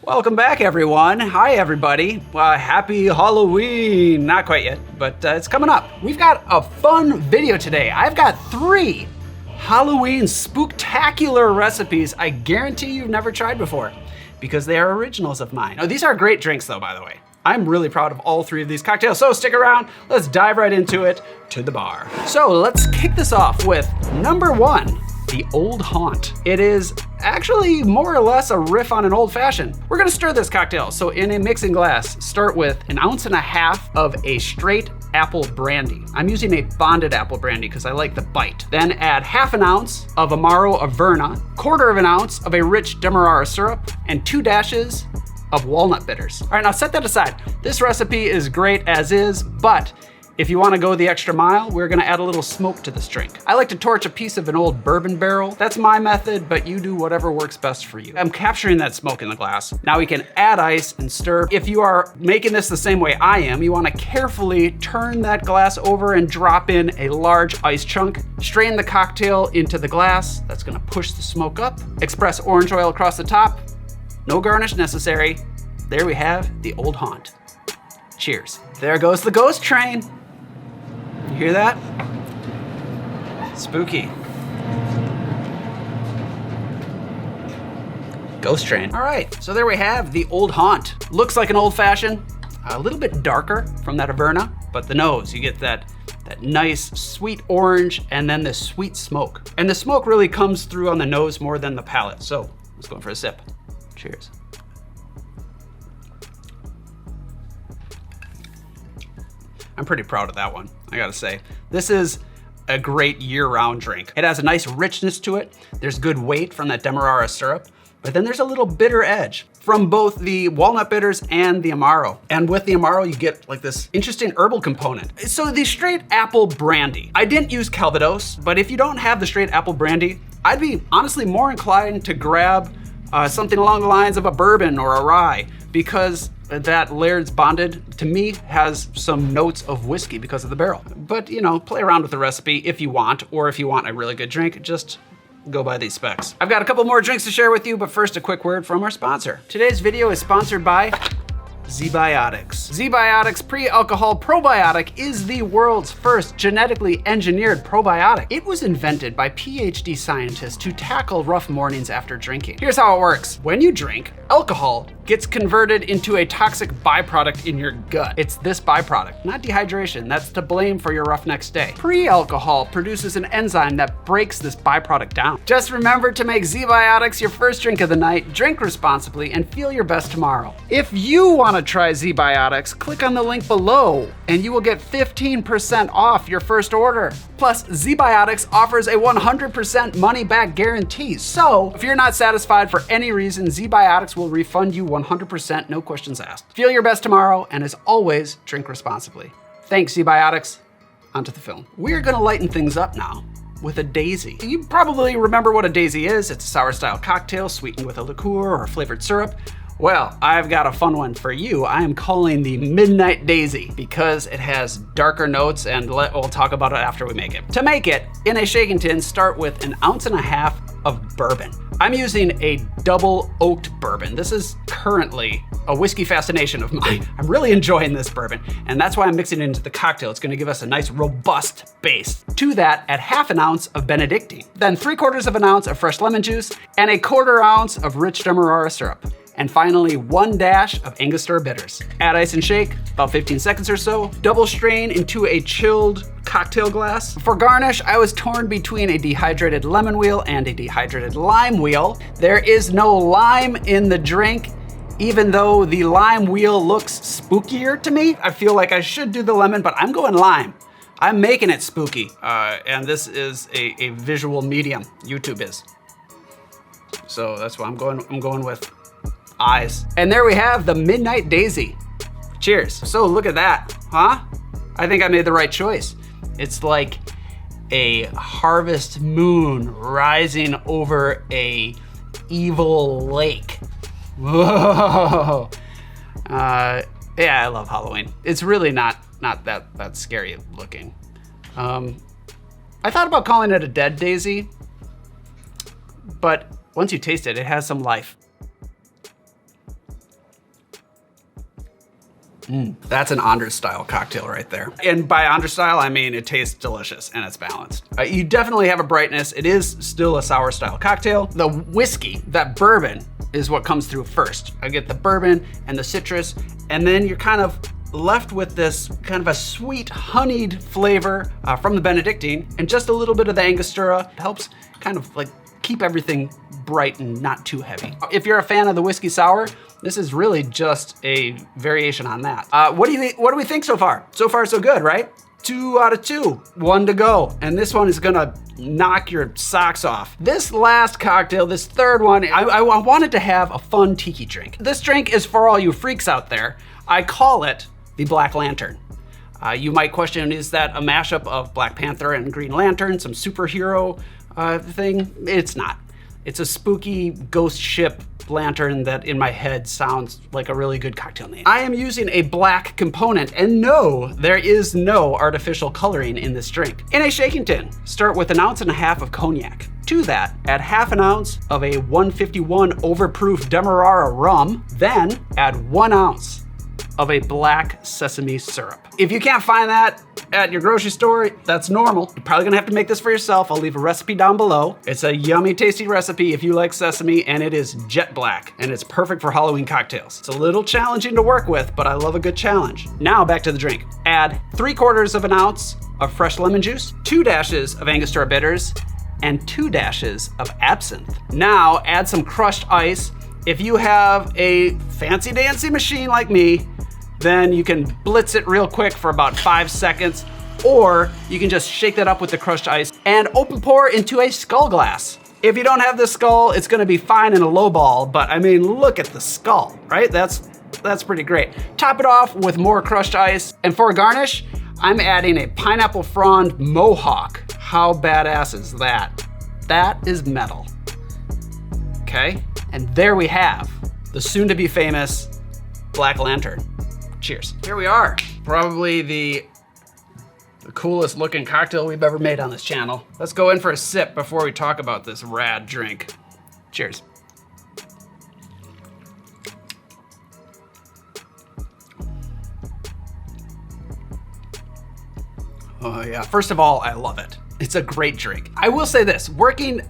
Welcome back, everyone. Hi, everybody. Happy Halloween. Not quite yet, but it's coming up. We've got a fun video today. I've got 3 Halloween spooktacular recipes I guarantee you've never tried before because they are originals of mine. Now, these are great drinks, though, by the way. I'm really proud of all 3 of these cocktails, so stick around. Let's dive right into it, to the bar. So let's kick this off with number 1. The Old Haunt. It is actually more or less a riff on an old fashioned. We're gonna stir this cocktail. So in a mixing glass, start with 1.5 ounces of a straight apple brandy. I'm using a bonded apple brandy because I like the bite. Then add 1/2 ounce of Amaro Averna, 1/4 ounce of a rich Demerara syrup, and 2 dashes of walnut bitters. All right, now set that aside. This recipe is great as is, but if you wanna go the extra mile, we're gonna add a little smoke to this drink. I like to torch a piece of an old bourbon barrel. That's my method, but you do whatever works best for you. I'm capturing that smoke in the glass. Now we can add ice and stir. If you are making this the same way I am, you wanna carefully turn that glass over and drop in a large ice chunk. Strain the cocktail into the glass. That's gonna push the smoke up. Express orange oil across the top. No garnish necessary. There we have the Old Haunt. Cheers. There goes the ghost train. You hear that? Spooky. Ghost train. All right, so there we have the Old Haunt. Looks like an old fashioned, a little bit darker from that Averna, but the nose, you get that nice sweet orange and then the sweet smoke. And the smoke really comes through on the nose more than the palate. So let's go for a sip. Cheers. I'm pretty proud of that one, I gotta say. This is a great year-round drink. It has a nice richness to it. There's good weight from that Demerara syrup, but then there's a little bitter edge from both the walnut bitters and the Amaro. And with the Amaro, you get like this interesting herbal component. So the straight apple brandy. I didn't use Calvados, but if you don't have the straight apple brandy, I'd be honestly more inclined to grab something along the lines of a bourbon or a rye, because that Laird's Bonded, to me, has some notes of whiskey because of the barrel. But, you know, play around with the recipe if you want, or if you want a really good drink, just go by these specs. I've got a couple more drinks to share with you, but first a quick word from our sponsor. Today's video is sponsored by ZBiotics. ZBiotics pre-alcohol probiotic is the world's first genetically engineered probiotic. It was invented by PhD scientists to tackle rough mornings after drinking. Here's how it works. When you drink, alcohol gets converted into a toxic byproduct in your gut. It's this byproduct, not dehydration, that's to blame for your rough next day. Pre-alcohol produces an enzyme that breaks this byproduct down. Just remember to make ZBiotics your first drink of the night, drink responsibly, and feel your best tomorrow. If you want to try ZBiotics, click on the link below and you will get 15% off your first order. Plus, ZBiotics offers a 100% money-back guarantee. So, if you're not satisfied for any reason, ZBiotics will refund you 100%, no questions asked. Feel your best tomorrow, and as always, drink responsibly. Thanks, ZBiotics. Onto the film. We're gonna lighten things up now with a daisy. You probably remember what a daisy is. It's a sour-style cocktail sweetened with a liqueur or flavored syrup. Well, I've got a fun one for you. I am calling the Midnight Daisy because it has darker notes, and we'll talk about it after we make it. To make it, in a shaking tin, start with 1.5 ounces of bourbon. I'm using a double oaked bourbon. This is currently a whiskey fascination of mine. I'm really enjoying this bourbon, and that's why I'm mixing it into the cocktail. It's gonna give us a nice robust base. To that, add 1/2 ounce of Bénédictine, then 3/4 ounce of fresh lemon juice, and 1/4 ounce of rich Demerara syrup. And finally, 1 dash of Angostura bitters. Add ice and shake, about 15 seconds or so. Double strain into a chilled cocktail glass. For garnish, I was torn between a dehydrated lemon wheel and a dehydrated lime wheel. There is no lime in the drink, even though the lime wheel looks spookier to me. I feel like I should do the lemon, but I'm going lime. I'm making it spooky, and this is a visual medium. YouTube is. So that's why I'm going with eyes. And there we have the Midnight Daisy. Cheers. So look at that, huh? I think I made the right choice. It's like a harvest moon rising over a evil lake. Whoa. Yeah, I love Halloween. It's really not that scary looking. I thought about calling it a dead daisy, but once you taste it, it has some life. That's an Andres style cocktail right there. And by Andres style, I mean it tastes delicious and it's balanced. You definitely have a brightness. It is still a sour style cocktail. The whiskey, that bourbon, is what comes through first. I get the bourbon and the citrus, and then you're kind of left with this kind of a sweet honeyed flavor from the Benedictine, and just a little bit of the Angostura helps kind of like keep everything bright and not too heavy. If you're a fan of the whiskey sour, this is really just a variation on that. What do we think so far? So far so good, right? 2 out of 2, 1 to go. And this one is gonna knock your socks off. This last cocktail, this third one, I wanted to have a fun tiki drink. This drink is for all you freaks out there. I call it the Black Lantern. You might question, is that a mashup of Black Panther and Green Lantern, some superhero thing? It's not. It's a spooky ghost ship lantern that in my head sounds like a really good cocktail name. I am using a black component, and no, there is no artificial coloring in this drink. In a shaking tin, start with 1.5 ounces of cognac. To that, add 1/2 ounce of a 151 overproof Demerara rum, then add 1 ounce of a black sesame syrup. If you can't find that at your grocery store, that's normal. You're probably gonna have to make this for yourself. I'll leave a recipe down below. It's a yummy, tasty recipe if you like sesame, and it is jet black, and it's perfect for Halloween cocktails. It's a little challenging to work with, but I love a good challenge. Now back to the drink. Add 3/4 ounce of fresh lemon juice, 2 dashes of Angostura bitters, and 2 dashes of absinthe. Now add some crushed ice. If you have a fancy dancy machine like me, then you can blitz it real quick for about 5 seconds, or you can just shake that up with the crushed ice and open pour into a skull glass. If you don't have the skull, it's gonna be fine in a lowball, but I mean, look at the skull, right? That's pretty great. Top it off with more crushed ice, and for a garnish, I'm adding a pineapple frond mohawk. How badass is that? That is metal. Okay, and there we have the soon-to-be famous Black Lantern. Cheers. Here we are. Probably the coolest looking cocktail we've ever made on this channel. Let's go in for a sip before we talk about this rad drink. Cheers. Oh yeah, first of all, I love it. It's a great drink. I will say this,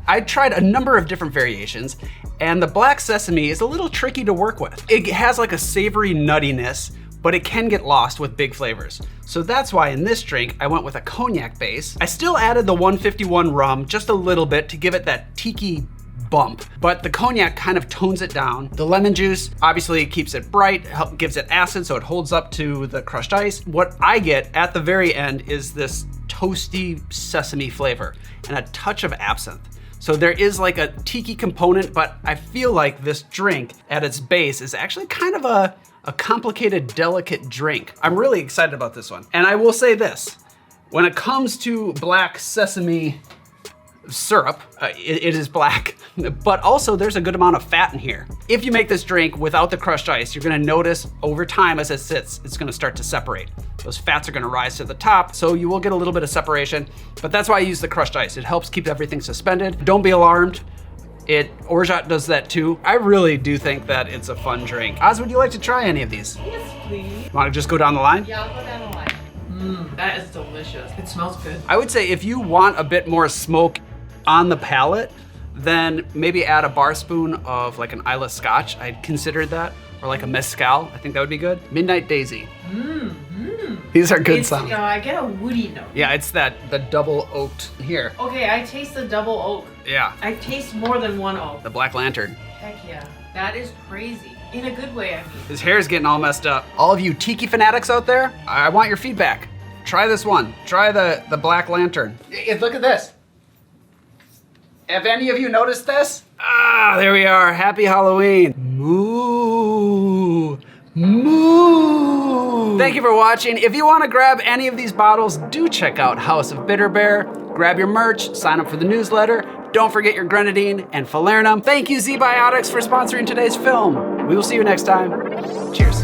I tried a number of different variations, and the black sesame is a little tricky to work with. It has like a savory nuttiness, but it can get lost with big flavors. So that's why in this drink, I went with a cognac base. I still added the 151 rum just a little bit to give it that tiki bump, but the cognac kind of tones it down. The lemon juice obviously keeps it bright, gives it acid so it holds up to the crushed ice. What I get at the very end is this toasty sesame flavor and a touch of absinthe. So there is like a tiki component, but I feel like this drink at its base is actually kind of a complicated, delicate drink. I'm really excited about this one. And I will say this, when it comes to black sesame syrup, it is black, but also there's a good amount of fat in here. If you make this drink without the crushed ice, you're gonna notice over time as it sits, it's gonna start to separate. Those fats are gonna rise to the top, so you will get a little bit of separation, but that's why I use the crushed ice. It helps keep everything suspended. Don't be alarmed. Orgeat does that too. I really do think that it's a fun drink. Oz, would you like to try any of these? Yes, please. Want to just go down the line? Yeah, I'll go down the line. That is delicious. It smells good. I would say if you want a bit more smoke on the palate, then maybe add a bar spoon of like an Isla Scotch. I'd considered that. Or like a mezcal. I think that would be good. Midnight Daisy. These are good sounds. I get a woody note. Yeah, it's the double oaked here. Okay, I taste the double oak. Yeah. I taste more than one oak. The Black Lantern. Heck yeah. That is crazy. In a good way, I mean. His hair is getting all messed up. All of you tiki fanatics out there, I want your feedback. Try this one. Try the Black Lantern. Look at this. Have any of you noticed this? Ah, there we are. Happy Halloween. Moo. Moo. Thank you for watching. If you want to grab any of these bottles, do check out House of Bitter Bear. Grab your merch, sign up for the newsletter. Don't forget your grenadine and falernum. Thank you, ZBiotics, for sponsoring today's film. We will see you next time. Cheers.